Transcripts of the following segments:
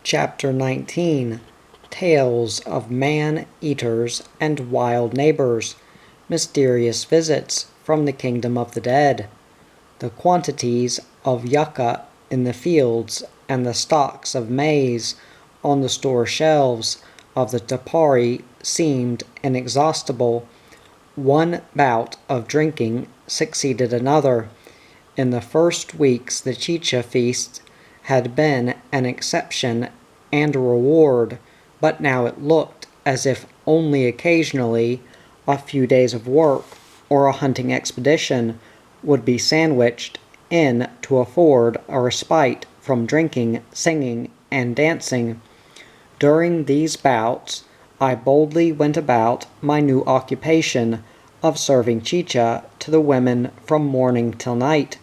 Chapter 19 Tales of Man-Eaters and Wild Neighbors, Mysterious Visits from the Kingdom of the Dead. The quantities of yucca in the fields and the stalks of maize on the store shelves of the TUPARI seemed inexhaustible. One bout of drinking succeeded another. In the first weeks the chicha feast had been an exception and a reward, but now it looked as if only occasionally a few days of work or a hunting expedition would be sandwiched in to afford a respite from drinking, singing, and dancing. During these bouts, I boldly went about my new occupation of serving chicha to the women from morning till night,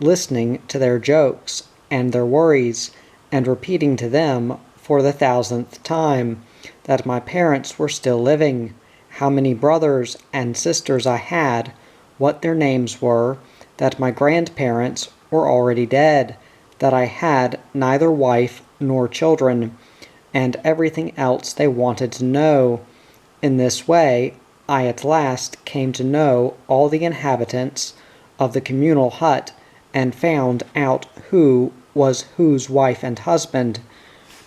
listening to their jokes and their worries, and repeating to them for the 1000th time that my parents were still living, how many brothers and sisters I had, what their names were, that my grandparents were already dead, that I had neither wife nor children, and everything else they wanted to know. In this way, I at last came to know all the inhabitants of the communal hut, and found out who was whose wife and husband,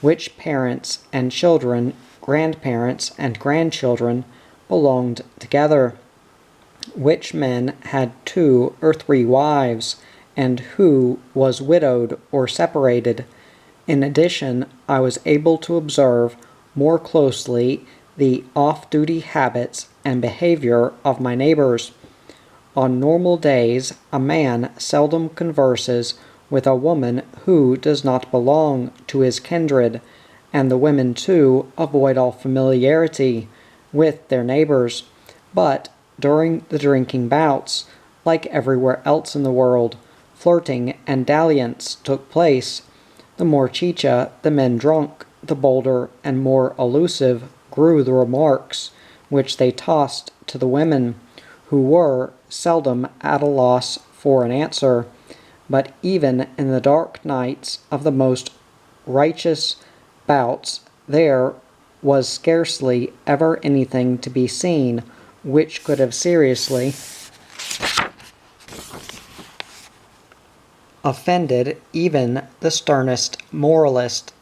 which parents and children, grandparents and grandchildren belonged together, which men had 2 or 3 wives, and who was widowed or separated. In addition, I was able to observe more closely the off-duty habits and behavior of my neighbors. On normal days, a man seldom converses with a woman who does not belong to his kindred, and the women too avoid all familiarity with their neighbors. But during the drinking bouts, like everywhere else in the world, flirting and dalliance took place. The more chicha the men drunk, the bolder and more elusive grew the remarks which they tossed to the women, who were seldom at a loss for an answer. But even in the dark nights of the most righteous bouts there was scarcely ever anything to be seen which could have seriously offended even the sternest moralist.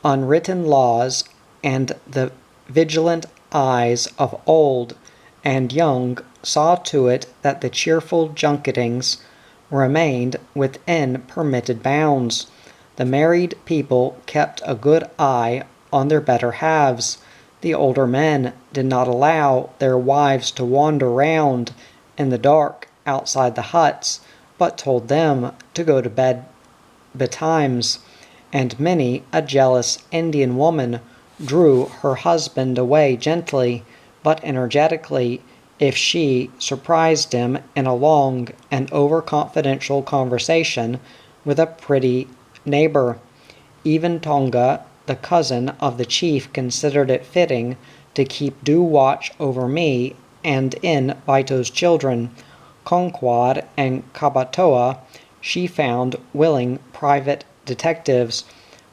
Unwritten laws and the vigilant eyes of old and young saw to it that the cheerful junketings remained within permitted bounds. The married people kept a good eye on their better halves. The older men did not allow their wives to wander round in the dark outside the huts, but told them to go to bed betimes, and many a jealous Indian woman drew her husband away gently but energetically if she surprised him in a long and over-confidential conversation with a pretty neighbor. Even Tonga, the cousin of the chief, considered it fitting to keep due watch over me and in Baito's children. Conquad and Kabatoa she found willing private detectives.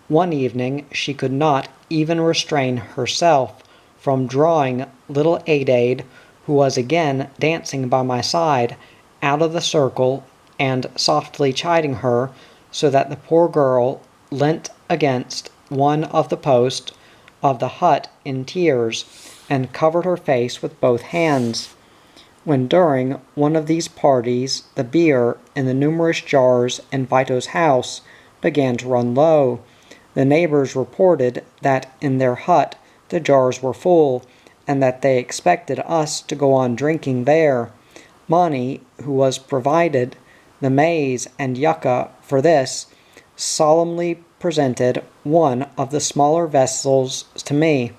One evening she could not even restrain herself from drawing little Adaid, who was again dancing by my side, out of the circle, and softly chiding her, so that the poor girl leant against one of the posts of the hut in tears, and covered her face with both hands. When during one of these parties the beer in the numerous jars in Vito's house began to run low, the neighbors reported that in their hut the jars were full, and that they expected us to go on drinking there. Mani, who was provided the maize and yucca for this, solemnly presented one of the smaller vessels to me.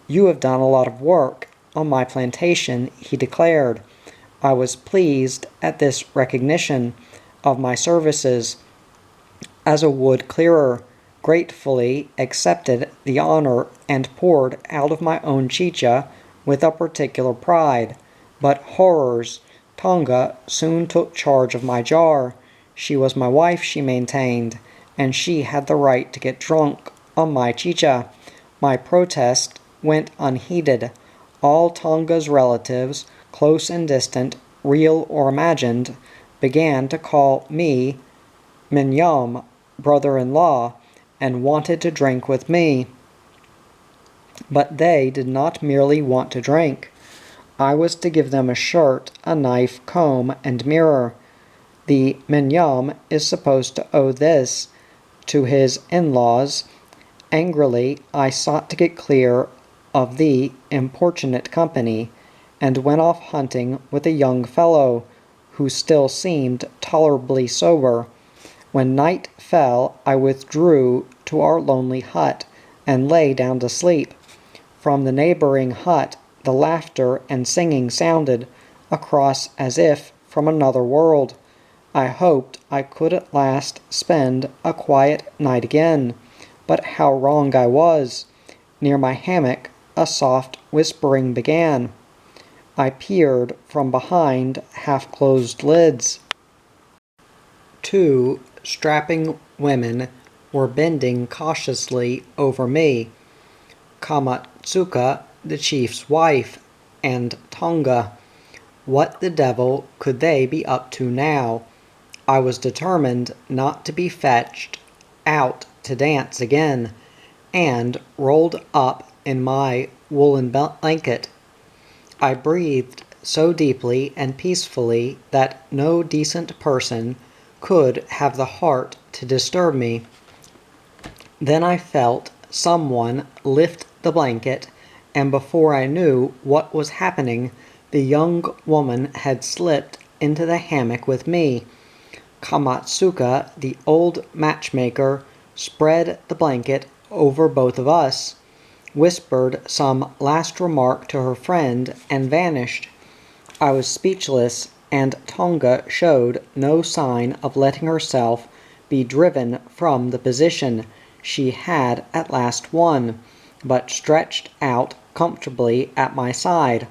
"You have done a lot of work on my plantation," he declared. I was pleased at this recognition of my services as a wood clearer, gratefully accepted the honor, and poured out of my own chicha with a particular pride. But horrors! Tonga soon took charge of my jar. She was my wife, she maintained, and she had the right to get drunk on my chicha. My protest went unheeded. All Tonga's relatives, close and distant, real or imagined, began to call me Minyam, brother-in-law, and wanted to drink with me. But they did not merely want to drink. I was to give them a shirt, a knife, comb, and mirror. The Minyam is supposed to owe this to his in-laws. Angrily, I sought to get clear of the importunate company, and went off hunting with a young fellow, who still seemed tolerably sober. When night fell, I withdrew to our lonely hut, and lay down to sleep. From the neighboring hut, the laughter and singing sounded across as if from another world. I hoped I could at last spend a quiet night again, but how wrong I was. Near my hammock, a soft whispering began. I peered from behind half-closed lids. Two strapping women were bending cautiously over me. Kamatsuka, the chief's wife, and Tonga. What the devil could they be up to now? I was determined not to be fetched out to dance again, and rolled up in my woolen blanket. I breathed so deeply and peacefully that no decent person could have the heart to disturb me. Then I felt someone lift the blanket, and before I knew what was happening, the young woman had slipped into the hammock with me. Kamatsuka, the old matchmaker, spread the blanket over both of us, whispered some last remark to her friend, and vanished. I was speechless, and Tonga showed no sign of letting herself be driven from the position she had at last won, but stretched out comfortably at my side.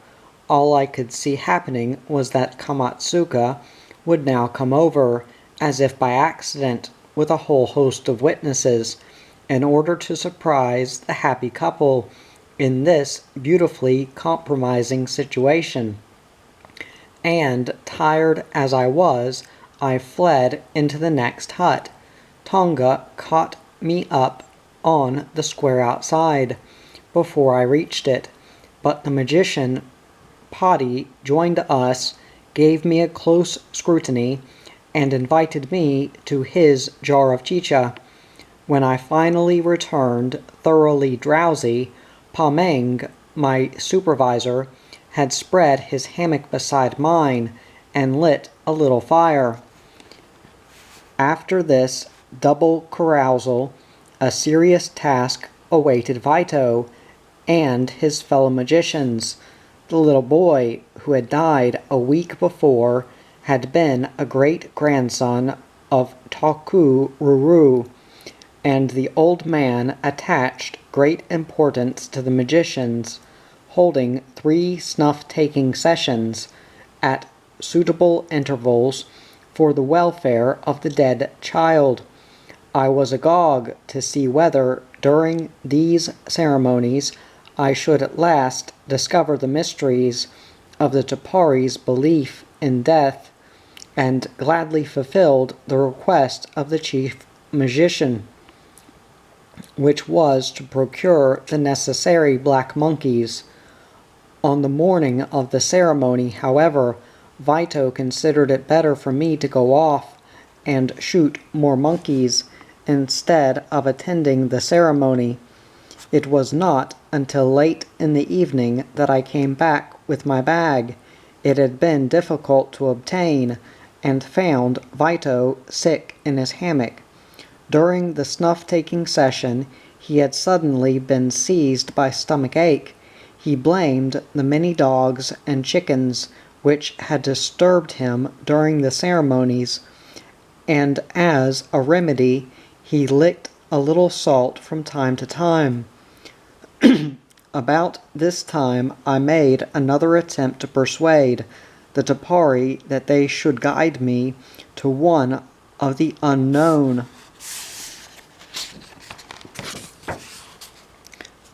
All I could see happening was that Kamatsuka would now come over, as if by accident, with a whole host of witnesses, in order to surprise the happy couple in this beautifully compromising situation. And, tired as I was, I fled into the next hut. Tonga caught me up on the square outside before I reached it, but the magician Padi joined us, gave me a close scrutiny, and invited me to his jar of chicha. When I finally returned, thoroughly drowsy, Pameng, my supervisor, had spread his hammock beside mine and lit a little fire. After this double carousal, a serious task awaited Vito and his fellow magicians. The little boy, who had died a week before, had been a great-grandson of Taku Ruru, and the old man attached great importance to the magicians, holding 3 snuff-taking sessions at suitable intervals for the welfare of the dead child. I was agog to see whether, during these ceremonies, I should at last discover the mysteries of the TUPARI's belief in death, and gladly fulfilled the request of the chief magician, which was to procure the necessary black monkeys. On the morning of the ceremony, however, Vito considered it better for me to go off and shoot more monkeys instead of attending the ceremony. It was not until late in the evening that I came back with my bag. It had been difficult to obtain, and found Vito sick in his hammock. During the snuff-taking session, he had suddenly been seized by stomach ache. He blamed the many dogs and chickens which had disturbed him during the ceremonies, and as a remedy he licked a little salt from time to time. About this time I made another attempt to persuade the TUPARI that they should guide me to one of the unknown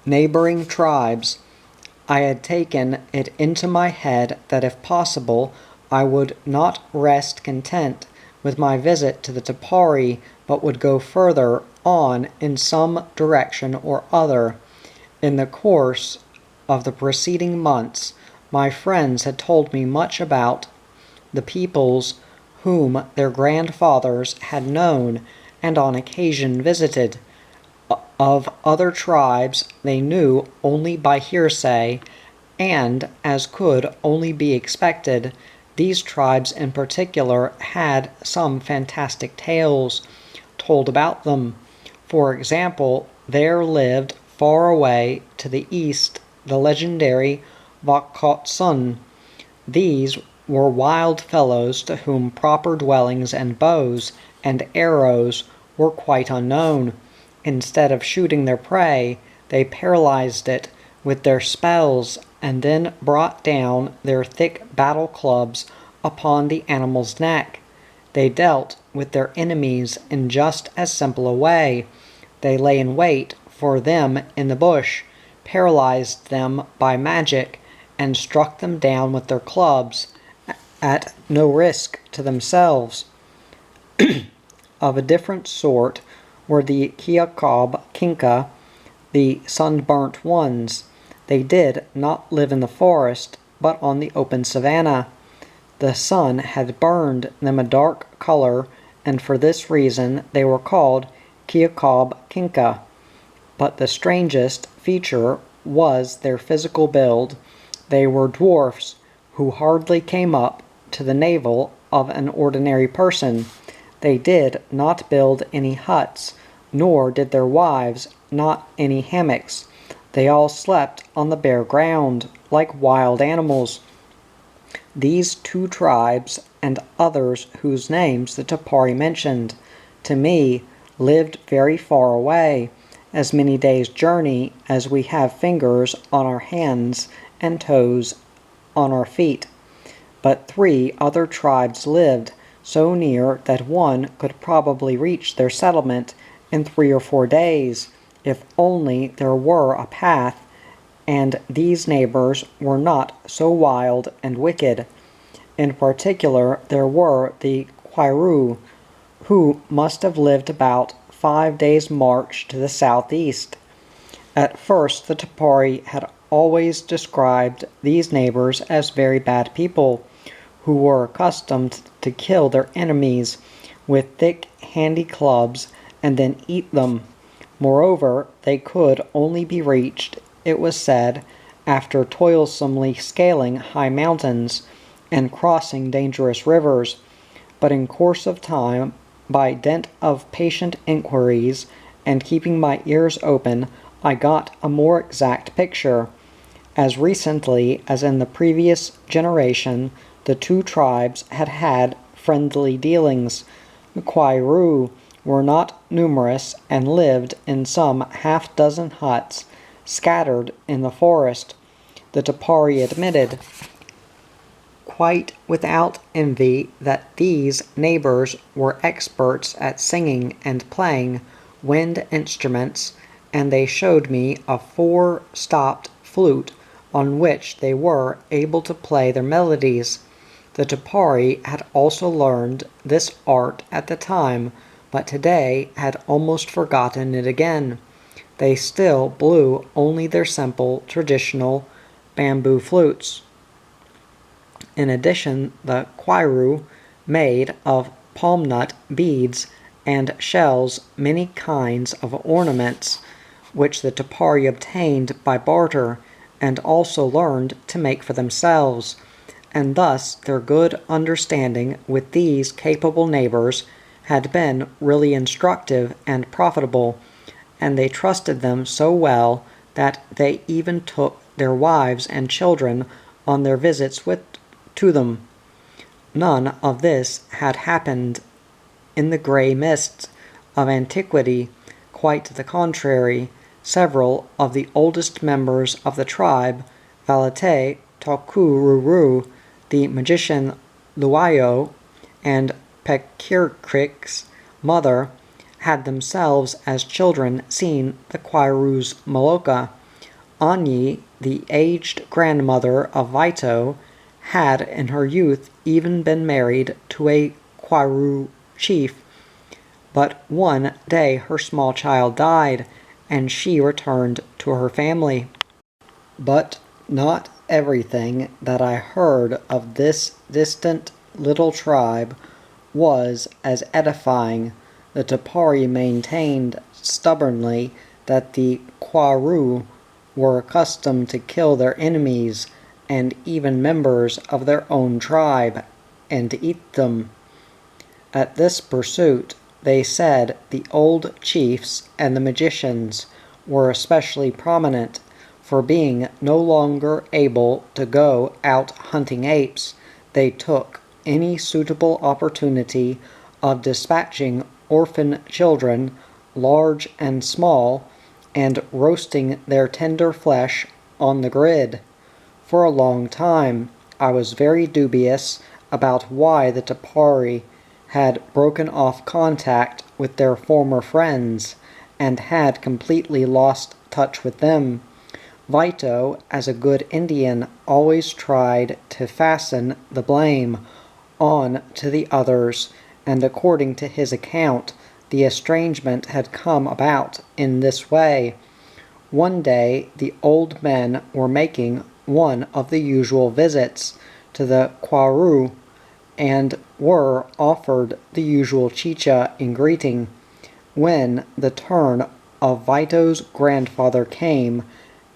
neighboring tribes. I had taken it into my head that if possible I would not rest content with my visit to the Tupari, but would go further on in some direction or other. In the course of the preceding months, my friends had told me much about the peoples whom their grandfathers had known and on occasion visited. Of other tribes they knew only by hearsay, and, as could only be expected, these tribes in particular had some fantastic tales told about them. For example, there lived far away to the east the legendary Vakotsun. These were wild fellows to whom proper dwellings and bows and arrows were quite unknown. Instead of shooting their prey, they paralyzed it with their spells and then brought down their thick battle clubs upon the animal's neck. They dealt with their enemies in just as simple a way. They lay in wait for them in the bush, paralyzed them by magic, and struck them down with their clubs at no risk to themselves. Of a different sort were the Kiakob Kinka, the sunburnt ones. They did not live in the forest, but on the open savanna. The sun had burned them a dark color, and for this reason they were called Kiakob Kinka. But the strangest feature was their physical build. They were dwarfs who hardly came up to the navel of an ordinary person. They did not build any huts, nor did their wives not any hammocks. They all slept on the bare ground, like wild animals. These two tribes, and others whose names the Tupari mentioned, to me, lived very far away, as many days' journey as we have fingers on our hands and toes on our feet. But 3 other tribes lived so near that one could probably reach their settlement in 3 or 4 days, if only there were a path, and these neighbors were not so wild and wicked. In particular, there were the Kwairu, who must have lived about 5 days' march to the southeast. At first, the Tupari had always described these neighbors as very bad people, who were accustomed to kill their enemies with thick, handy clubs and then eat them. Moreover, they could only be reached, it was said, after toilsomely scaling high mountains and crossing dangerous rivers. But in course of time, by dint of patient inquiries and keeping my ears open, I got a more exact picture. As recently as in the previous generation, the 2 tribes had had friendly dealings. The Kwairu were not numerous and lived in some half-dozen huts scattered in the forest. The Tupari admitted, quite without envy, that these neighbors were experts at singing and playing wind instruments, and they showed me a 4-stopped flute on which they were able to play their melodies. The Tupari had also learned this art at the time, but today had almost forgotten it again. They still blew only their simple, traditional bamboo flutes. In addition, the Kwairu made of palm nut beads and shells many kinds of ornaments, which the Tupari obtained by barter, and also learned to make for themselves, and thus their good understanding with these capable neighbors had been really instructive and profitable, and they trusted them so well that they even took their wives and children on their visits to them. None of this had happened in the grey mists of antiquity. Quite the contrary. Several of the oldest members of the tribe, Valete, Tokururu, the magician Luayo, and Pekirkrik's mother, had themselves as children seen the Kwairu's Maloka. Anyi, the aged grandmother of Vito, had in her youth even been married to a Kwaru chief, but one day her small child died, and she returned to her family. But not everything that I heard of this distant little tribe was as edifying. The Tupari maintained stubbornly that the Kwaru were accustomed to kill their enemies and even members of their own tribe, and to eat them. At this pursuit, they said the old chiefs and the magicians were especially prominent, for being no longer able to go out hunting apes, they took any suitable opportunity of dispatching orphan children, large and small, and roasting their tender flesh on the grid. For a long time I was very dubious about why the Tupari had broken off contact with their former friends, and had completely lost touch with them. Vito, as a good Indian, always tried to fasten the blame on to the others, and according to his account, the estrangement had come about in this way. One day the old men were making one of the usual visits to the Kwaru, and were offered the usual chicha in greeting. When the turn of Vito's grandfather came,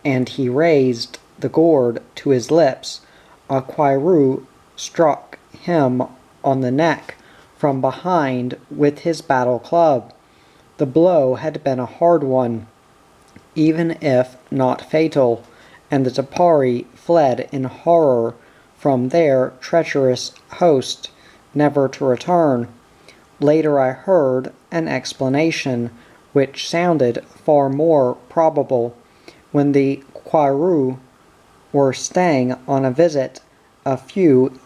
and he raised the gourd to his lips, a Kwaru struck him on the neck from behind with his battle club. The blow had been a hard one, even if not fatal, and the Tupari fled in horror from their treacherous host, never to return. Later I heard an explanation, which sounded far more probable. When the Kwaru were staying on a visit, a few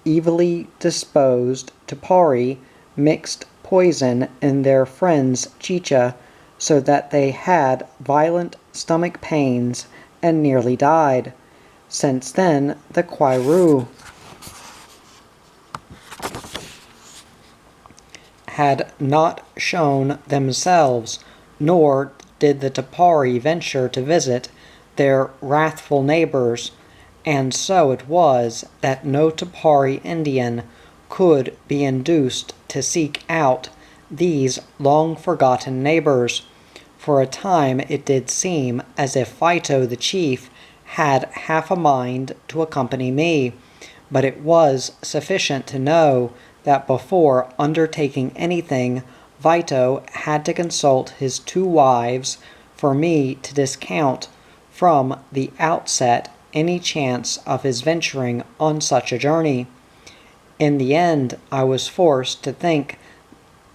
evilly disposed Tupari mixed poison in their friends' chicha, so that they had violent stomach pains and nearly died. Since then the Kwaru had not shown themselves, nor did the Tupari venture to visit their wrathful neighbors, and so it was that no Tupari Indian could be induced to seek out these long-forgotten neighbors. For a time it did seem as if Vito the chief had half a mind to accompany me, but it was sufficient to know that before undertaking anything, Vito had to consult his 2 wives for me to discount from the outset any chance of his venturing on such a journey. In the end, I was forced to think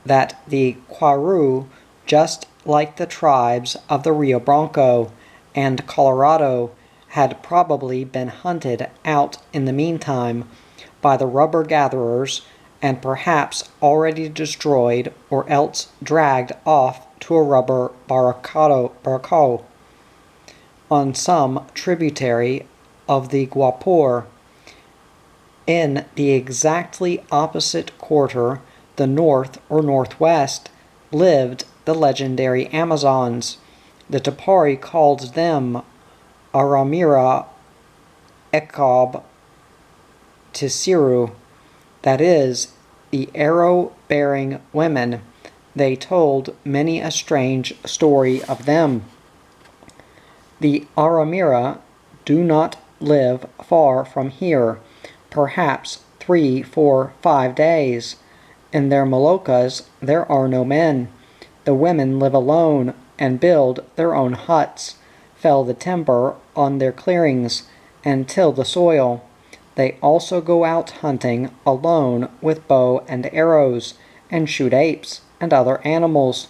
that the Kwaru, just like the tribes of the Rio Branco and Colorado, had probably been hunted out in the meantime by the rubber gatherers, and perhaps already destroyed or else dragged off to a rubber barco on some tributary of the Guapore. In the exactly opposite quarter, the north or northwest, lived the legendary Amazons. The Tupari called them Aramira Ekob Tisiru, that is, the arrow-bearing women. They told many a strange story of them. The Aramira do not live far from here, perhaps 3, 4, 5 days. In their Moluccas there are no men. The women live alone and build their own huts, fell the timber on their clearings, and till the soil. They also go out hunting alone with bow and arrows, and shoot apes and other animals.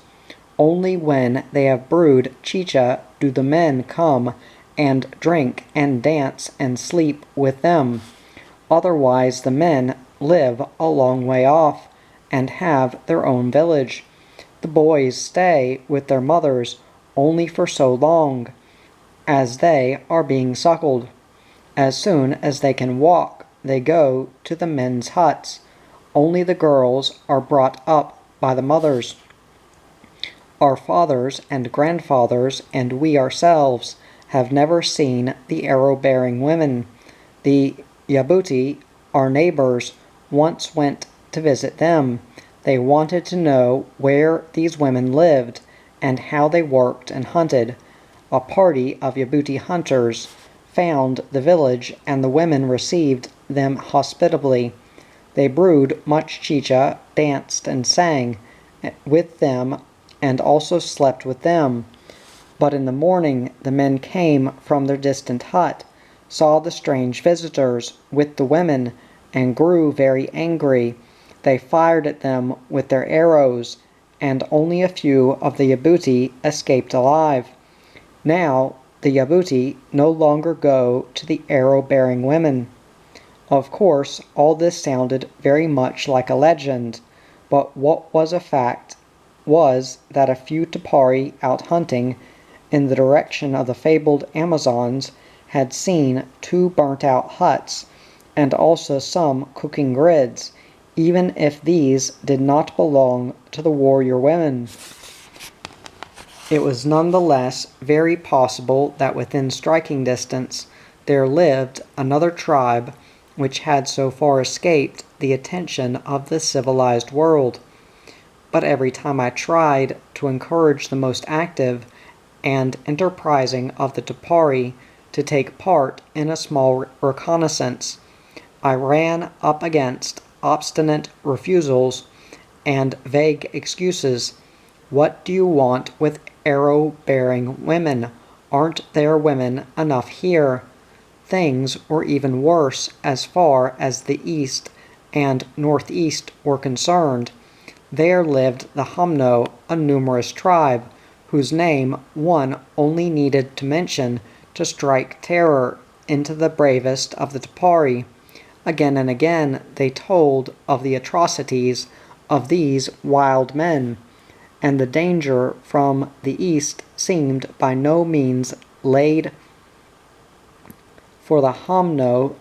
Only when they have brewed chicha do the men come and drink and dance and sleep with them. Otherwise the men live a long way off, and have their own village. The boys stay with their mothers only for so long, as they are being suckled. As soon as they can walk, they go to the men's huts. Only the girls are brought up by the mothers. Our fathers and grandfathers and we ourselves have never seen the arrow-bearing women. The Yabuti, our neighbors, once went to visit them. They wanted to know where these women lived and how they worked and hunted. A party of Yabuti hunters found the village, and the women received them hospitably. They brewed much chicha, danced and sang with them, and also slept with them. But in the morning the men came from their distant hut, saw the strange visitors with the women, and grew very angry. They fired at them with their arrows, and only a few of the Yabuti escaped alive. Now the Yabuti no longer go to the arrow-bearing women. Of course, all this sounded very much like a legend, but what was a fact was that a few Tupari out hunting in the direction of the fabled Amazons had seen 2 burnt-out huts, and also some cooking grids, even if these did not belong to the warrior women. It was nonetheless very possible that within striking distance there lived another tribe which had so far escaped the attention of the civilized world. But every time I tried to encourage the most active and enterprising of the Tupari to take part in a small reconnaissance, I ran up against obstinate refusals and vague excuses. What do you want with arrow-bearing women? Aren't there women enough here? Things were even worse as far as the east and northeast were concerned. There lived the Humno, a numerous tribe, whose name one only needed to mention to strike terror into the bravest of the Tupari. Again and again they told of the atrocities of these wild men, and the danger from the east seemed by no means laid, for the Humno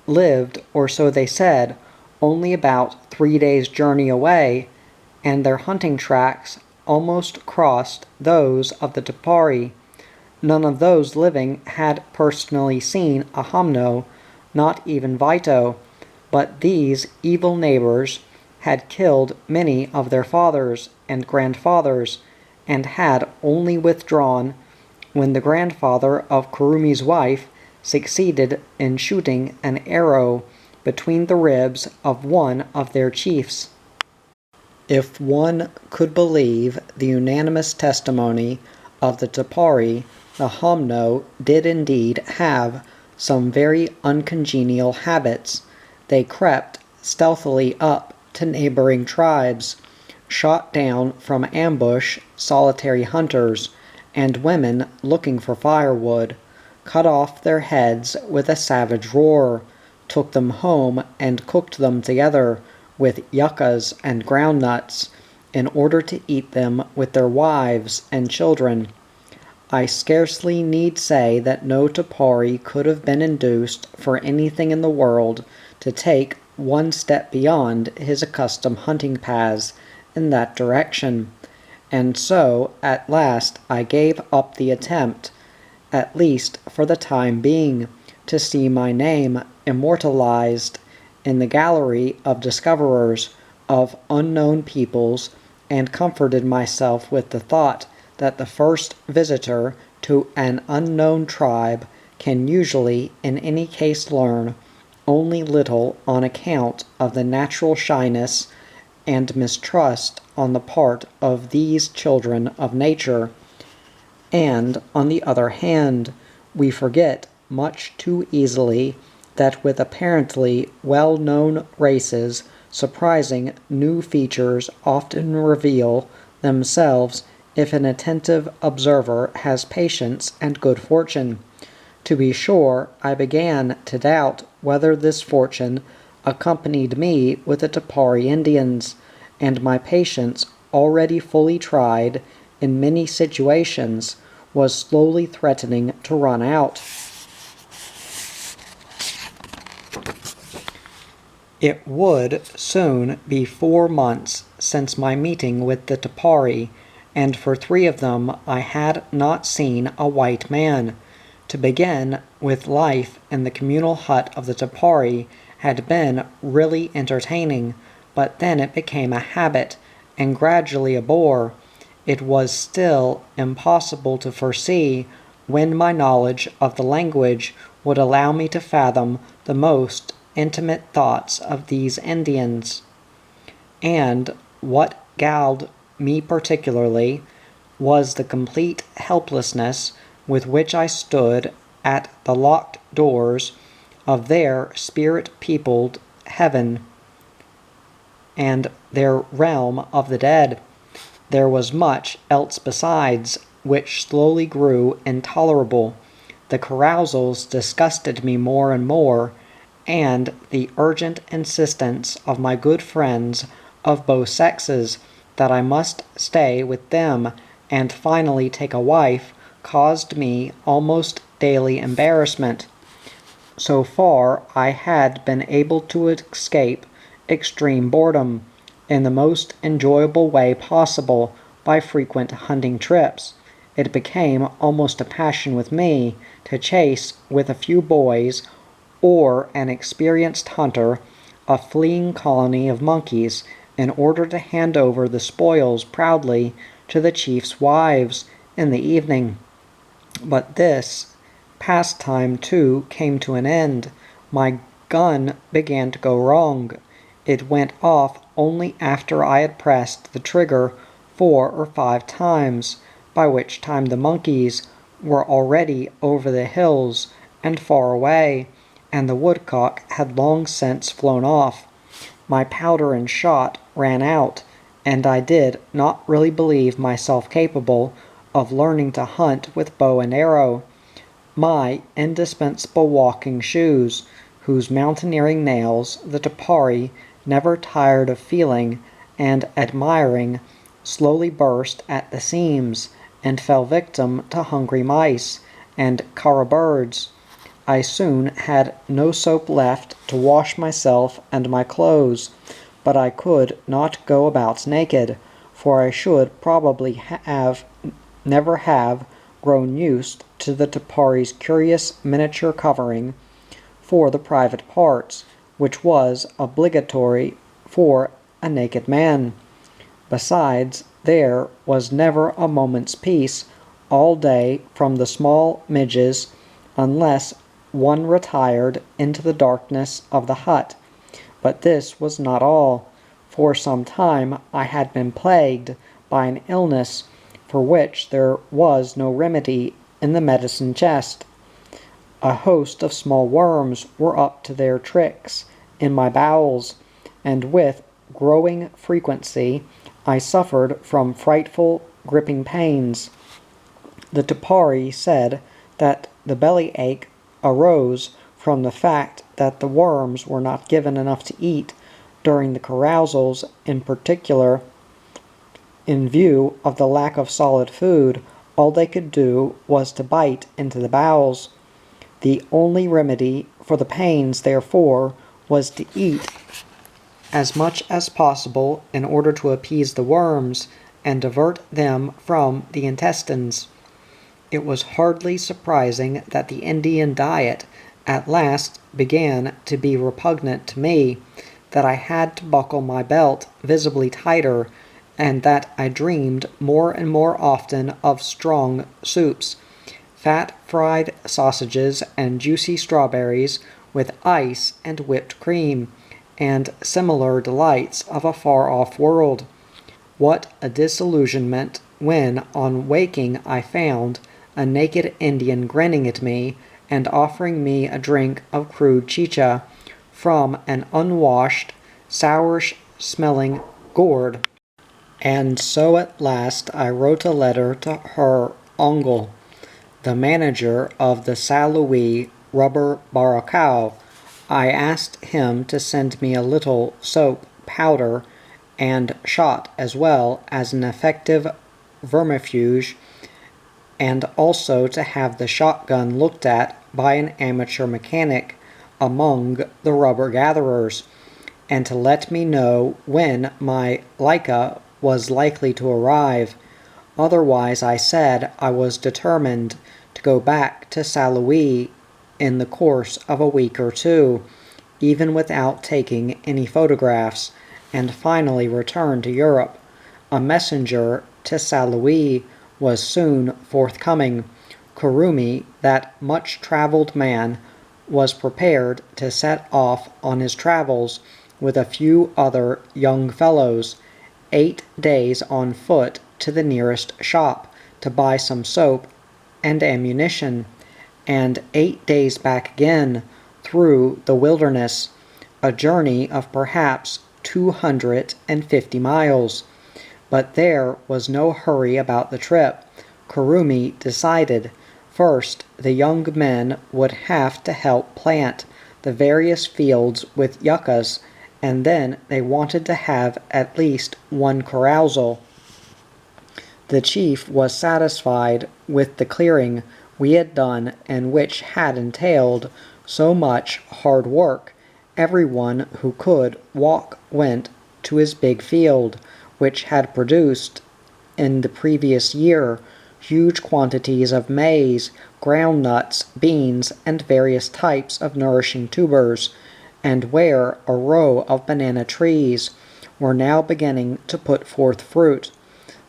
lived, or so they said, only about 3 days' journey away, and their hunting tracks almost crossed those of the Tupari. None of those living had personally seen a Humno, not even Vito, but these evil neighbors had killed many of their fathers and grandfathers, and had only withdrawn when the grandfather of Kurumi's wife succeeded in shooting an arrow between the ribs of one of their chiefs. If one could believe the unanimous testimony of the Tupari, the Humno did indeed have some very uncongenial habits. They crept stealthily up to neighboring tribes, shot down from ambush solitary hunters and women looking for firewood, cut off their heads with a savage roar, took them home and cooked them together with yuccas and groundnuts in order to eat them with their wives and children. I scarcely need say that no Tupari could have been induced for anything in the world to take one step beyond his accustomed hunting paths in that direction, and so at last I gave up the attempt, at least for the time being, to see my name immortalized in the gallery of discoverers of unknown peoples, and comforted myself with the thought that the first visitor to an unknown tribe can usually in any case learn only little on account of the natural shyness and mistrust on the part of these children of nature. And, on the other hand, we forget much too easily that with apparently well-known races, surprising new features often reveal themselves if an attentive observer has patience and good fortune. To be sure, I began to doubt whether this fortune accompanied me with the Tupari Indians, and my patience, already fully tried in many situations, was slowly threatening to run out. It would soon be 4 months since my meeting with the TUPARI, and for 3 of them I had not seen a white man. To begin with, life in the communal hut of the TUPARI had been really entertaining, but then it became a habit, and gradually a bore. It was still impossible to foresee when my knowledge of the language would allow me to fathom the most intimate thoughts of these Indians. And what galled me particularly was the complete helplessness with which I stood at the locked doors of their spirit-peopled heaven and their realm of the dead. There was much else besides, which slowly grew intolerable. The carousals disgusted me more and more, and the urgent insistence of my good friends of both sexes that I must stay with them and finally take a wife caused me almost daily embarrassment. So far I had been able to escape extreme boredom in the most enjoyable way possible by frequent hunting trips. It became almost a passion with me to chase with a few boys or an experienced hunter a fleeing colony of monkeys in order to hand over the spoils proudly to the chief's wives in the evening. But this pastime too came to an end. My gun began to go wrong. It went off only after I had pressed the trigger 4 or 5 times, by which time the monkeys were already over the hills and far away, and the woodcock had long since flown off. My powder and shot ran out, and I did not really believe myself capable of learning to hunt with bow and arrow. My indispensable walking shoes, whose mountaineering nails the TUPARI never tired of feeling and admiring, slowly burst at the seams, and fell victim to hungry mice and cara birds. I soon had no soap left to wash myself and my clothes, but I could not go about naked, for I should probably never have grown used to the TUPARI's curious miniature covering for the private parts, which was obligatory for a naked man. Besides, there was never a moment's peace all day from the small midges, unless one retired into the darkness of the hut. But this was not all. For some time I had been plagued by an illness for which there was no remedy in the medicine chest. A host of small worms were up to their tricks in my bowels, and with growing frequency I suffered from frightful gripping pains. The TUPARI said that the bellyache arose from the fact that the worms were not given enough to eat during the carousals, in particular. In view of the lack of solid food, all they could do was to bite into the bowels. The only remedy for the pains, therefore, was to eat as much as possible in order to appease the worms and divert them from the intestines. It was hardly surprising that the Indian diet at last began to be repugnant to me, that I had to buckle my belt visibly tighter, and that I dreamed more and more often of strong soups, fat fried sausages and juicy strawberries with ice and whipped cream, and similar delights of a far-off world. What a disillusionment when, on waking, I found a naked Indian grinning at me and offering me a drink of crude chicha from an unwashed, sour-smelling gourd. And so at last I wrote a letter to her uncle, the manager of the St. Louis rubber barracao. I asked him to send me a little soap, powder, and shot, as well as an effective vermifuge, and also to have the shotgun looked at by an amateur mechanic among the rubber gatherers, and to let me know when my Leica was likely to arrive. Otherwise, I said I was determined to go back to St. Louis in the course of a week or two, even without taking any photographs, and finally return to Europe. A messenger to St. Louis was soon forthcoming. Kurumi, that much-traveled man, was prepared to set off on his travels with a few other young fellows, 8 days on foot to the nearest shop to buy some soap and ammunition, and 8 days back again through the wilderness, a journey of perhaps 250 miles. But there was no hurry about the trip. Kurumi decided first the young men would have to help plant the various fields with yuccas, and then they wanted to have at least one carousal. The chief was satisfied with the clearing we had done, and which had entailed so much hard work. Everyone who could walk went to his big field, which had produced in the previous year huge quantities of maize, groundnuts, beans, and various types of nourishing tubers, and where a row of banana trees were now beginning to put forth fruit.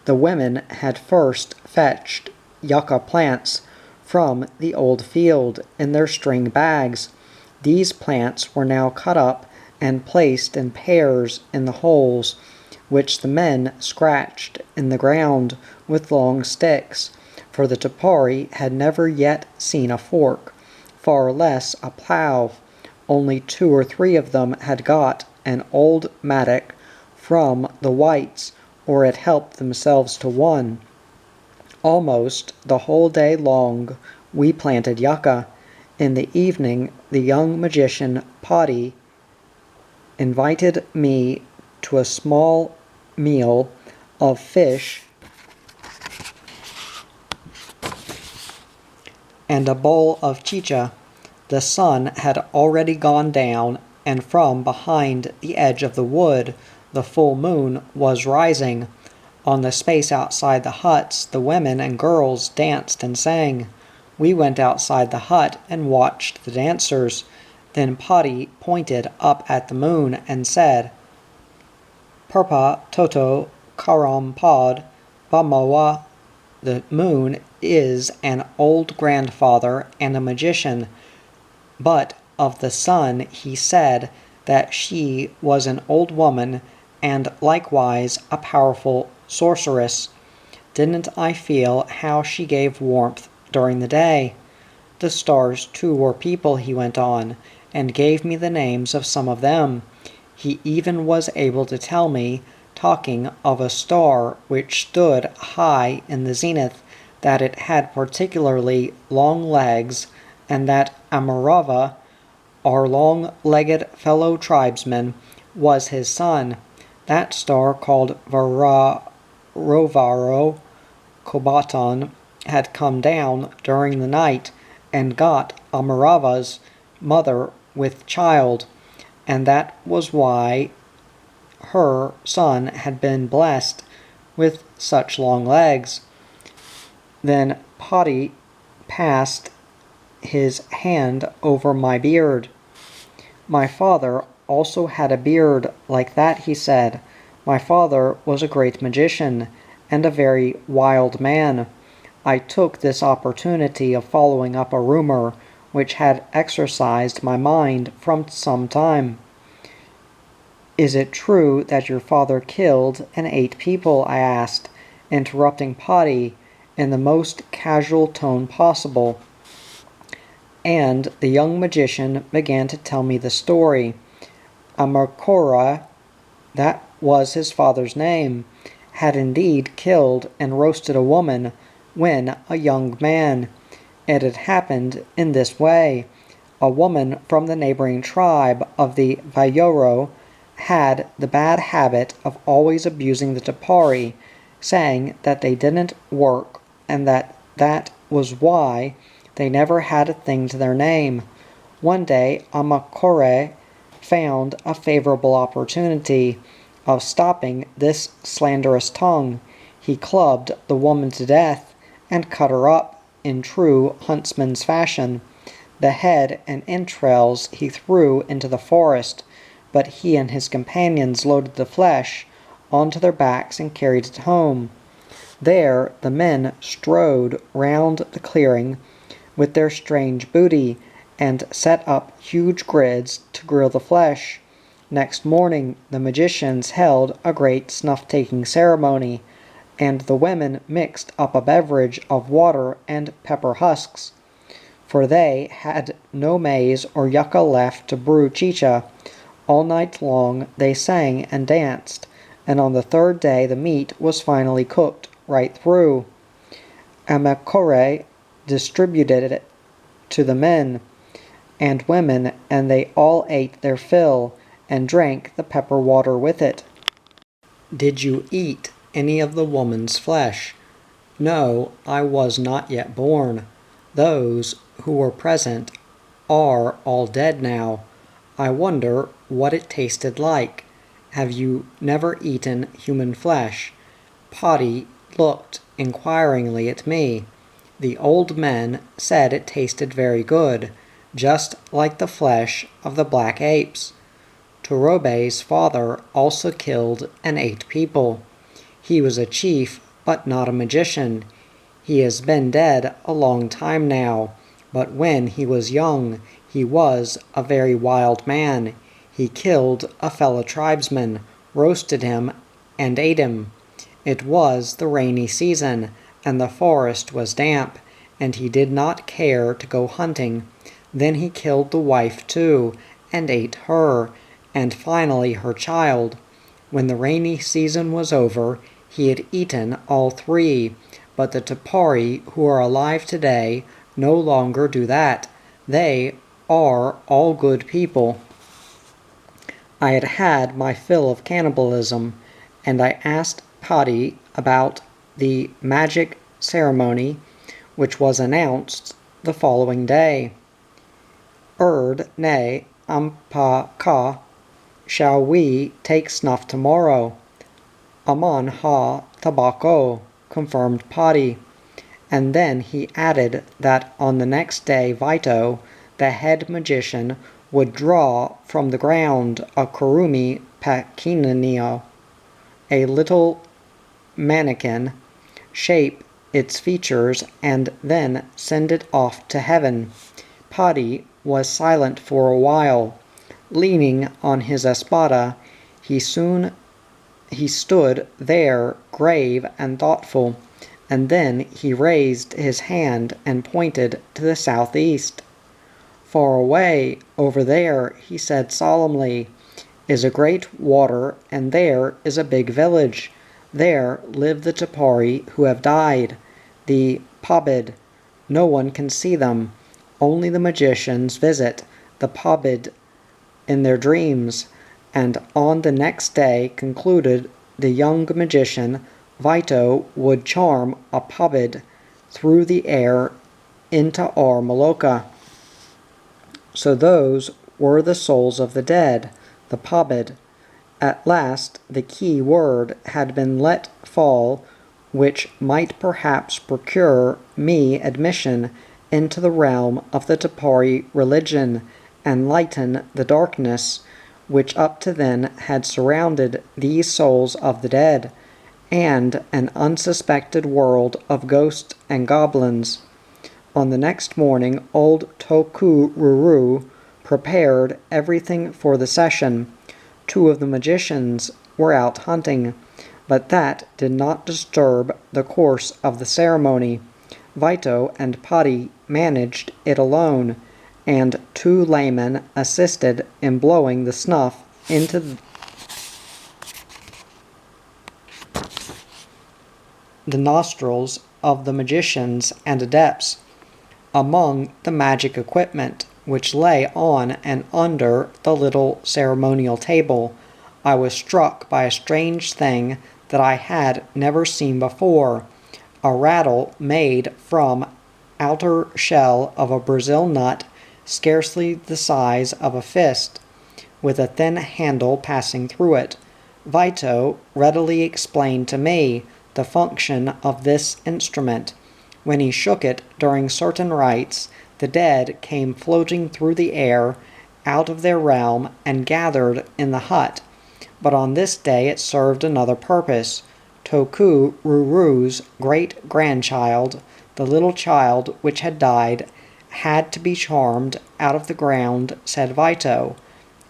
The women had first fetched yucca plants from the old field in their string bags. These plants were now cut up and placed in pairs in the holes, which the men scratched in the ground with long sticks, for the Tupari had never yet seen a fork, far less a plow. Only 2 or 3 of them had got an old mattock from the whites, or had helped themselves to one. Almost the whole day long we planted yucca. In the evening the young magician Patti invited me to a small meal of fish and a bowl of chicha. The sun had already gone down, and from behind the edge of the wood the full moon was rising. On the space outside the huts the women and girls danced and sang. We went outside the hut and watched the dancers. Then Patti pointed up at the moon and said, "Perpa toto karam pod bamawa." The moon is an old grandfather and a magician, but of the sun he said that she was an old woman and likewise a powerful sorceress. Didn't I feel how she gave warmth during the day? The stars too were people, he went on, and gave me the names of some of them. He even was able to tell me, talking of a star which stood high in the zenith, that it had particularly long legs, and that Amarava, our long-legged fellow tribesman, was his son. That star, called Varovaro Kobaton, had come down during the night and got Amarava's mother with child, and that was why her son had been blessed with such long legs. Then Patti passed his hand over my beard. My father also had a beard like that, he said. My father was a great magician and a very wild man. I took this opportunity of following up a rumor which had exercised my mind from some time. "Is it true that your father killed and ate people?" I asked, interrupting Patti in the most casual tone possible. And the young magician began to tell me the story. Amarkora, that was his father's name, had indeed killed and roasted a woman when a young man. It had happened in this way. A woman from the neighboring tribe of the Vayoro had the bad habit of always abusing the Tupari, saying that they didn't work and that That was why they never had a thing to their name. One day Amakore found a favorable opportunity of stopping this slanderous tongue. He clubbed the woman to death and cut her up in true huntsman's fashion. The head and entrails he threw into the forest, but he and his companions loaded the flesh onto their backs and carried it home. There the men strode round the clearing with their strange booty, and set up huge grids to grill the flesh. Next morning the magicians held a great snuff-taking ceremony, and the women mixed up a beverage of water and pepper husks, for they had no maize or yucca left to brew chicha. All night long they sang and danced, and on the third day the meat was finally cooked right through. Amakore distributed it to the men and women, and they all ate their fill and drank the pepper water with it. Did you eat any of the woman's flesh? No, I was not yet born. Those who were present are all dead now. I wonder what it tasted like. Have you never eaten human flesh? Potty looked inquiringly at me. The old men said it tasted very good, just like the flesh of the black apes. Torobe's father also killed and ate people. He was a chief, but not a magician. He has been dead a long time now, but when he was young, he was a very wild man. He killed a fellow tribesman, roasted him, and ate him. It was the rainy season, and the forest was damp, and he did not care to go hunting. Then he killed the wife too, and ate her, and finally her child. When the rainy season was over, he had eaten all three, but the TUPARI who are alive today no longer do that. They are all good people. I had had my fill of cannibalism, and I asked Potty about the magic ceremony, which was announced the following day. Ne ampa ka, shall we take snuff tomorrow? Aman ha tobacco, confirmed Potty, and then he added that on the next day Vito, the head magician, would draw from the ground a kurumi pakinino, a little mannequin, shape its features, and then send it off to heaven. Potty was silent for a while. Leaning on his espada, he stood there grave and thoughtful, and then he raised his hand and pointed to the southeast. Far away, over there, he said solemnly, is a great water, and there is a big village. There live the TUPARI who have died, the Pabid. No one can see them. Only the magicians visit the Pabid in their dreams. And on the next day, concluded the young magician, Vito would charm a Pabid through the air into our Maloka. So those were the souls of the dead, the Pabid. At last the key word had been let fall, which might perhaps procure me admission into the realm of the TUPARI religion, and lighten the darkness which up to then had surrounded these souls of the dead, and an unsuspected world of ghosts and goblins. On the next morning old Tokururu prepared everything for the session. 2 of the magicians were out hunting, but that did not disturb the course of the ceremony. Vito and Potty managed it alone, and 2 laymen assisted in blowing the snuff into the nostrils of the magicians and adepts. Among the magic equipment which lay on and under the little ceremonial table, I was struck by a strange thing that I had never seen before. a rattle made from outer shell of a Brazil nut scarcely the size of a fist, with a thin handle passing through it. Vito readily explained to me the function of this instrument. When he shook it during certain rites, the dead came floating through the air out of their realm and gathered in the hut. But on this day it served another purpose. Toku Ruru's great-grandchild, the little child which had died, had to be charmed out of the ground, said Vito,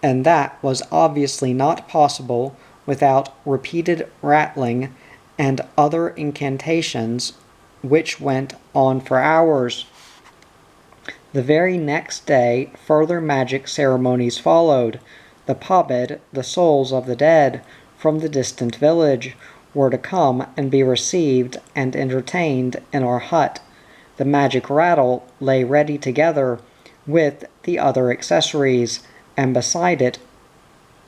and that was obviously not possible without repeated rattling and other incantations which went on for hours. The very next day further magic ceremonies followed. The Pabed, the souls of the dead from the distant village, were to come and be received and entertained in our hut. The magic rattle lay ready together with the other accessories, and beside it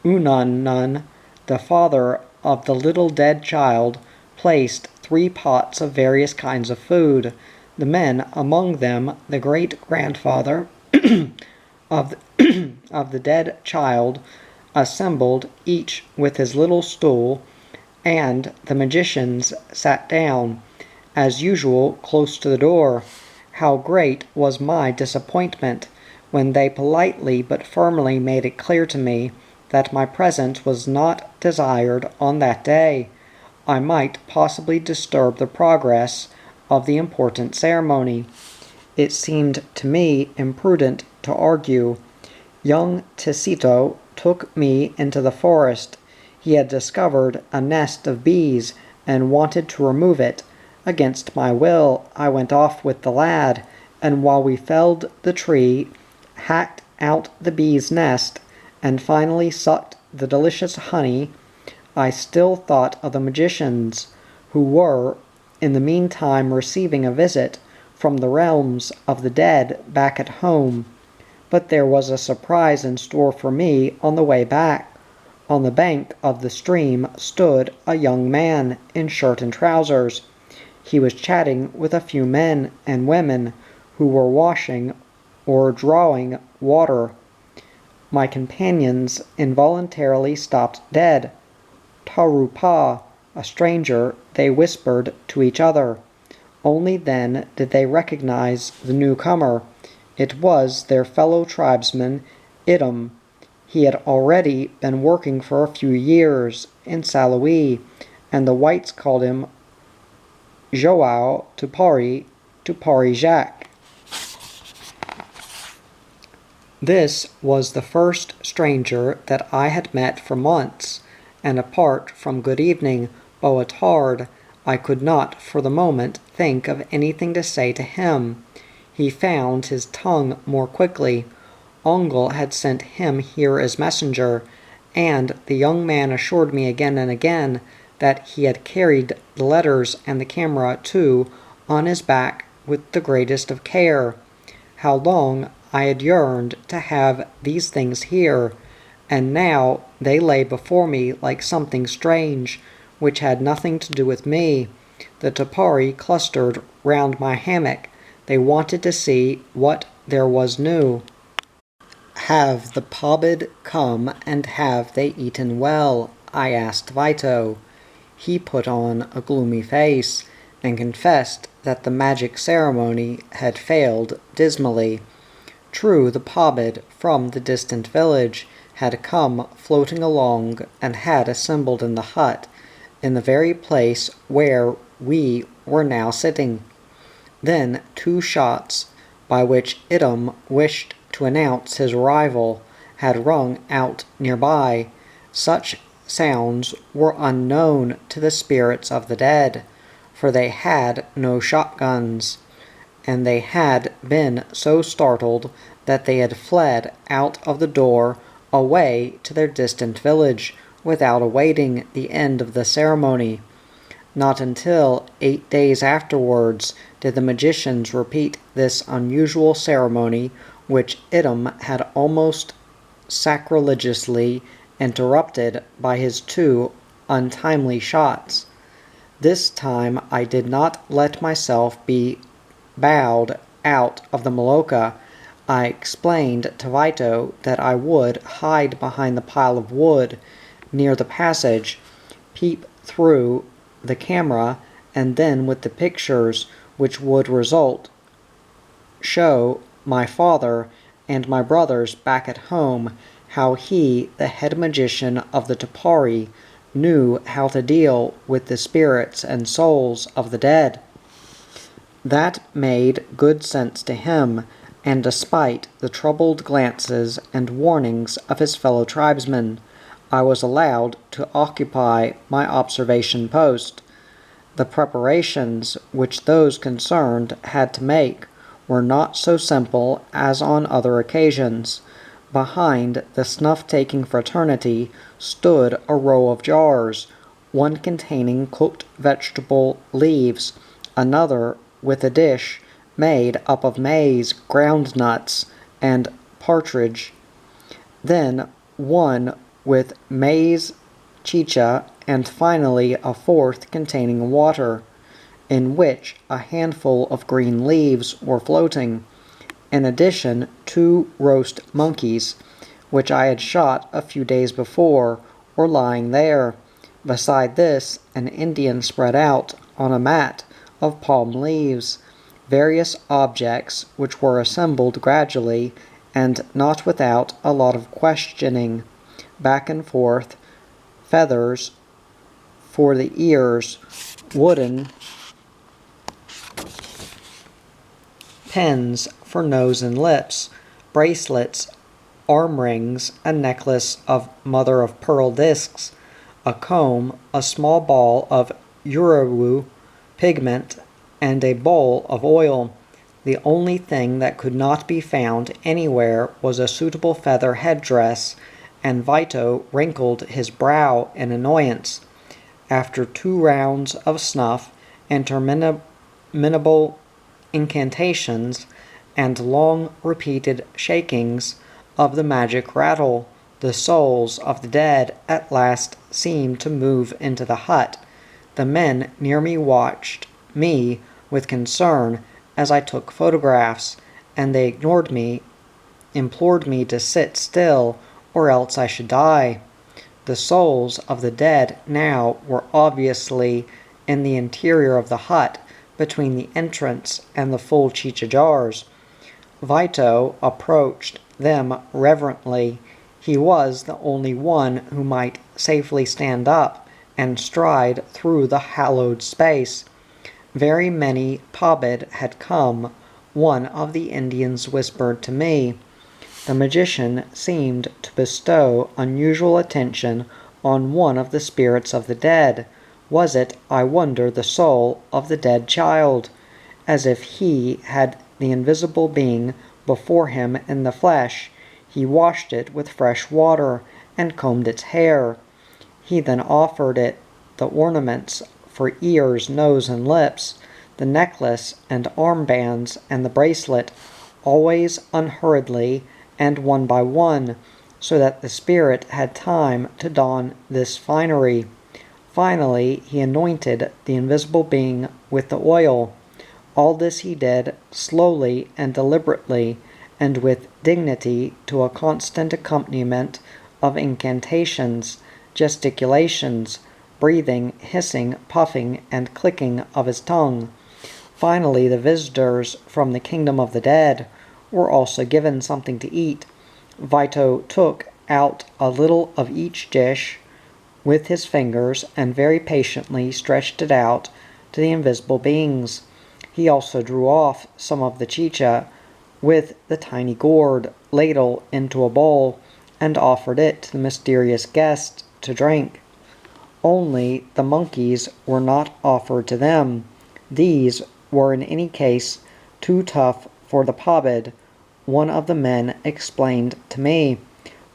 Unun, the father of the little dead child, placed 3 pots of various kinds of food. The men, among them the great-grandfather of the dead child, assembled each with his little stool, and the magicians sat down, as usual, close to the door. How great was my disappointment when they politely but firmly made it clear to me that my presence was not desired on that day. I might possibly disturb the progress of the important ceremony. It seemed to me imprudent to argue. Young Tecito took me into the forest. He had discovered a nest of bees and wanted to remove it. Against my will, I went off with the lad, and while we felled the tree, hacked out the bee's nest, and finally sucked the delicious honey, I still thought of the magicians, who were, in the meantime, receiving a visit from the realms of the dead back at home. But there was a surprise in store for me on the way back. On the bank of the stream stood a young man in shirt and trousers. He was chatting with a few men and women who were washing or drawing water. My companions involuntarily stopped dead. Tarupa, a stranger, they whispered to each other. Only then did they recognize the newcomer. It was their fellow tribesman, Idam. He had already been working for a few years in Salawi, and the whites called him Joao Tupari, Tupari Jacques. This was the first stranger that I had met for months, and apart from good evening, Boatard, I could not for the moment think of anything to say to him. He found his tongue more quickly. Ongle had sent him here as messenger, and the young man assured me again and again that he had carried the letters and the camera, too, on his back with the greatest of care. How long I had yearned to have these things here, and now they lay before me like something strange, which had nothing to do with me. The Tupari clustered round my hammock. They wanted to see what there was new. "Have the Pabid come, and have they eaten well?" I asked Vito. He put on a gloomy face, and confessed that the magic ceremony had failed dismally. True, the Pabid from the distant village had come floating along, and had assembled in the hut, in the very place where we were now sitting. Then 2 shots, by which Idam wished to announce his arrival, had rung out nearby. Such sounds were unknown to the spirits of the dead, for they had no shotguns, and they had been so startled that they had fled out of the door away to their distant village without awaiting the end of the ceremony. Not until 8 days afterwards did the magicians repeat this unusual ceremony, which Idam had almost sacrilegiously interrupted by his 2 untimely shots. This time I did not let myself be bowed out of the Maloka. I explained to Vito that I would hide behind the pile of wood near the passage, peep through the camera, and then with the pictures which would result, show my father and my brothers back at home how he, the head magician of the TUPARI, knew how to deal with the spirits and souls of the dead. That made good sense to him, and despite the troubled glances and warnings of his fellow tribesmen, I was allowed to occupy my observation post. The preparations which those concerned had to make were not so simple as on other occasions. Behind the snuff-taking fraternity stood a row of jars, one containing cooked vegetable leaves, another with a dish made up of maize, ground nuts, and partridge, then one with maize, chicha, and finally a fourth containing water, in which a handful of green leaves were floating. In addition, 2 roast monkeys, which I had shot a few days before, were lying there. Beside this, an Indian spread out on a mat of palm leaves various objects which were assembled gradually and not without a lot of questioning, back and forth, feathers for the ears, wooden pins for nose and lips, bracelets, arm rings, a necklace of mother-of-pearl discs, a comb, a small ball of urawu pigment, and a bowl of oil. The only thing that could not be found anywhere was a suitable feather headdress, and Vito wrinkled his brow in annoyance. After 2 rounds of snuff, interminable incantations, and long-repeated shakings of the magic rattle, the souls of the dead at last seemed to move into the hut. The men near me watched me with concern as I took photographs, and they implored me to sit still, or else I should die. The souls of the dead now were obviously in the interior of the hut, between the entrance and the full chicha jars. Vito approached them reverently. He was the only one who might safely stand up and stride through the hallowed space. Very many pabid had come, one of the Indians whispered to me. The magician seemed to bestow unusual attention on one of the spirits of the dead. Was it, I wonder, the soul of the dead child? As if he had the invisible being before him in the flesh, he washed it with fresh water and combed its hair. He then offered it the ornaments for ears, nose, and lips, the necklace and armbands and the bracelet, always unhurriedly and one by one, so that the spirit had time to don this finery. Finally, he anointed the invisible being with the oil. All this he did slowly and deliberately, and with dignity, to a constant accompaniment of incantations, gesticulations, breathing, hissing, puffing, and clicking of his tongue. Finally, the visitors from the kingdom of the dead were also given something to eat. Vito took out a little of each dish with his fingers and very patiently stretched it out to the invisible beings. He also drew off some of the chicha with the tiny gourd ladle into a bowl and offered it to the mysterious guest to drink. Only the monkeys were not offered to them. These were in any case too tough for the pabid, one of the men explained to me.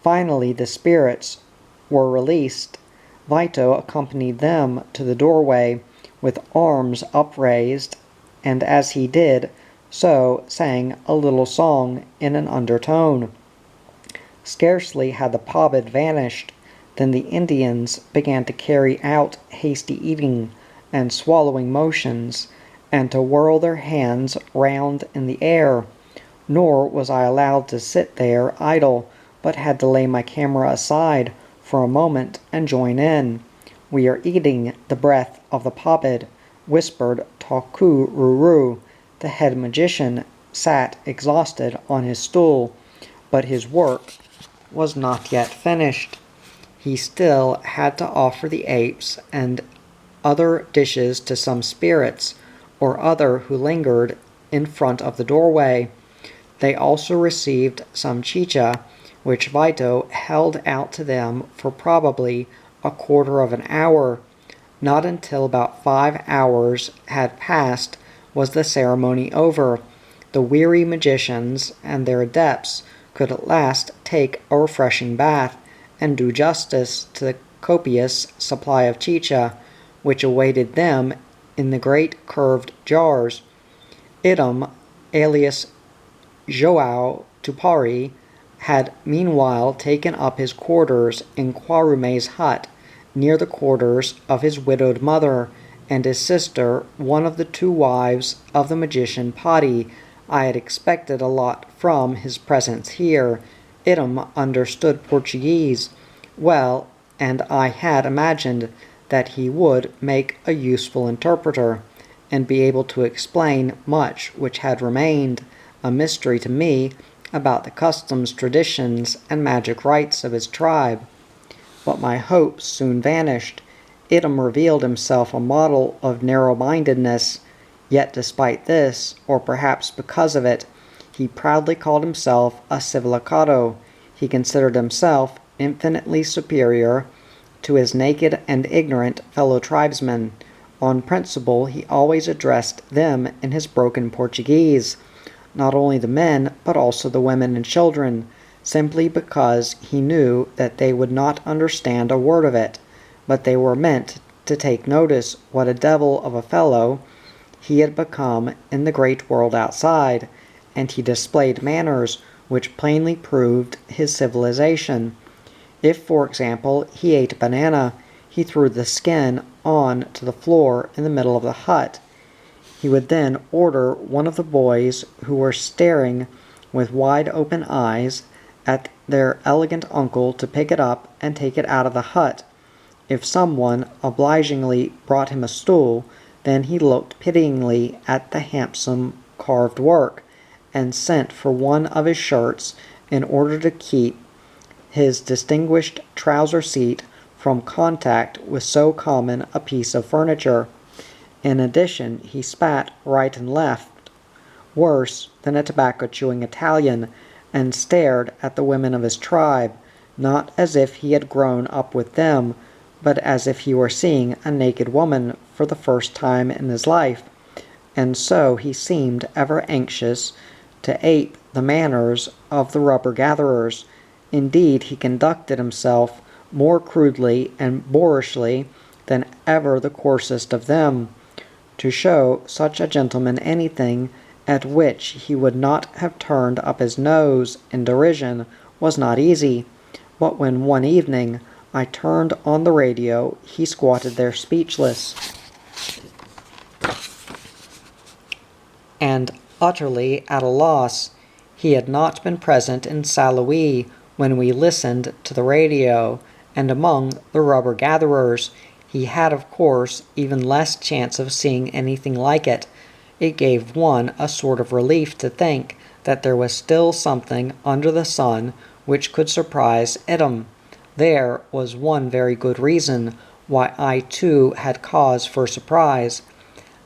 Finally, the spirits were released. Vito accompanied them to the doorway with arms upraised, and as he did so sang a little song in an undertone. Scarcely had the pabid vanished than the Indians began to carry out hasty eating. and swallowing motions, and to whirl their hands round in the air. Nor was I allowed to sit there idle, but had to lay my camera aside for a moment and join in. "We are eating the breath of the Papid," whispered Taku-Ruru. The head magician sat exhausted on his stool, but his work was not yet finished. He still had to offer the apes and other dishes to some spirits or other who lingered in front of the doorway. They also received some chicha, which Vito held out to them for probably a quarter of an hour. Not until about 5 hours had passed was the ceremony over. The weary magicians and their adepts could at last take a refreshing bath and do justice to the copious supply of chicha which awaited them in the great curved jars. Idem, alias Joao Tupari, had meanwhile taken up his quarters in Quarume's hut, near the quarters of his widowed mother and his sister, one of the 2 wives of the magician Patti. I had expected a lot from his presence here. Idem understood Portuguese well, and I had imagined that he would make a useful interpreter, and be able to explain much which had remained a mystery to me about the customs, traditions, and magic rites of his tribe. But my hopes soon vanished. Idem revealed himself a model of narrow-mindedness, yet despite this, or perhaps because of it, he proudly called himself a civilicado. He considered himself infinitely superior to his naked and ignorant fellow tribesmen. On principle, he always addressed them in his broken Portuguese, not only the men, but also the women and children, simply because he knew that they would not understand a word of it, but they were meant to take notice what a devil of a fellow he had become in the great world outside, and he displayed manners which plainly proved his civilization. If, for example, he ate a banana, he threw the skin on to the floor in the middle of the hut. He would then order one of the boys who were staring with wide-open eyes at their elegant uncle to pick it up and take it out of the hut. If someone obligingly brought him a stool, then he looked pityingly at the handsome carved work, and sent for one of his shirts in order to keep his distinguished trouser seat from contact with so common a piece of furniture. In addition, he spat right and left, worse than a tobacco-chewing Italian, and stared at the women of his tribe, not as if he had grown up with them, but as if he were seeing a naked woman for the first time in his life, and so he seemed ever anxious to ape the manners of the rubber-gatherers. Indeed, he conducted himself more crudely and boorishly than ever the coarsest of them. To show such a gentleman anything at which he would not have turned up his nose in derision was not easy, but when one evening I turned on the radio, he squatted there speechless and utterly at a loss. He had not been present in St. Louis when we listened to the radio, and among the rubber-gatherers he had, of course, even less chance of seeing anything like it. It gave one a sort of relief to think that there was still something under the sun which could surprise Idem. There was one very good reason why I too had cause for surprise,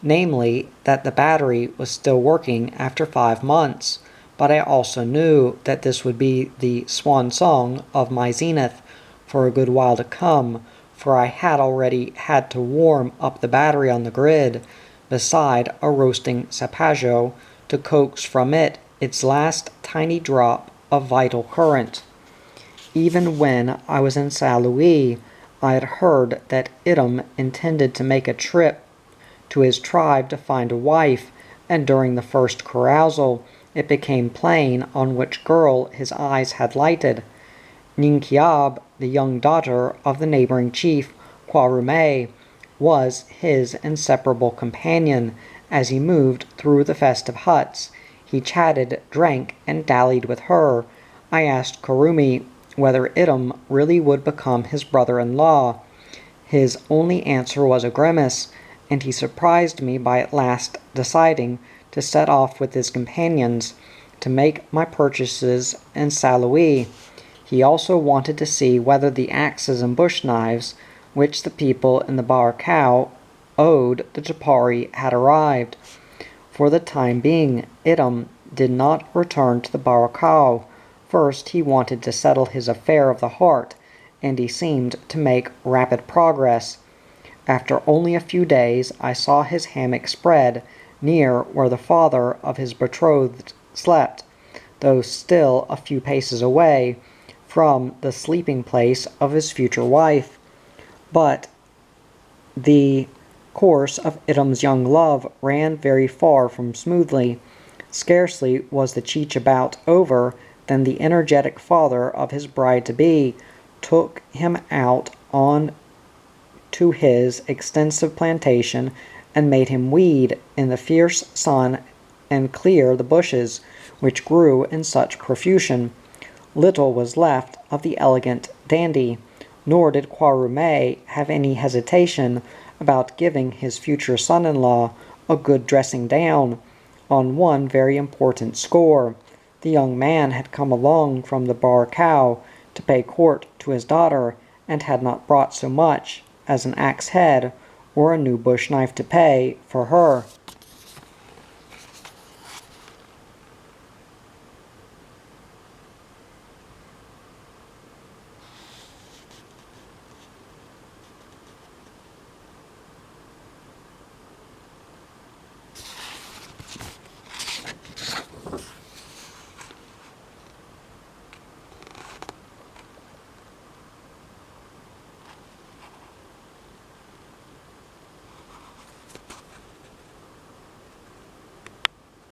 namely that the battery was still working after 5 months, but I also knew that this would be the swan song of my zenith for a good while to come, for I had already had to warm up the battery on the grid, beside a roasting sapajou, to coax from it its last tiny drop of vital current. Even when I was in St. Louis, I had heard that Idem intended to make a trip to his tribe to find a wife, and during the first carousal it became plain on which girl his eyes had lighted. Ninkiab, the young daughter of the neighboring chief, Quarume, was his inseparable companion as he moved through the festive huts. He chatted, drank, and dallied with her. I asked Kurumi whether Idum really would become his brother-in-law. His only answer was a grimace, and he surprised me by at last deciding to set off with his companions to make my purchases in Salui. He also wanted to see whether the axes and bush knives which the people in the Barakau owed the TUPARI had arrived. For the time being, Idum did not return to the Barakau. First, he wanted to settle his affair of the heart, and he seemed to make rapid progress. After only a few days, I saw his hammock spread near where the father of his betrothed slept, though still a few paces away from the sleeping place of his future wife. But the course of Idum's young love ran very far from smoothly. Scarcely was the cheech about over than the energetic father of his bride-to-be took him out on to his extensive plantation and made him weed in the fierce sun and clear the bushes which grew in such profusion. Little was left of the elegant dandy, nor did Kwarume have any hesitation about giving his future son-in-law a good dressing down on one very important score. The young man had come along from the Barakau to pay court to his daughter, and had not brought so much as an axe head or a new bush knife to pay for her.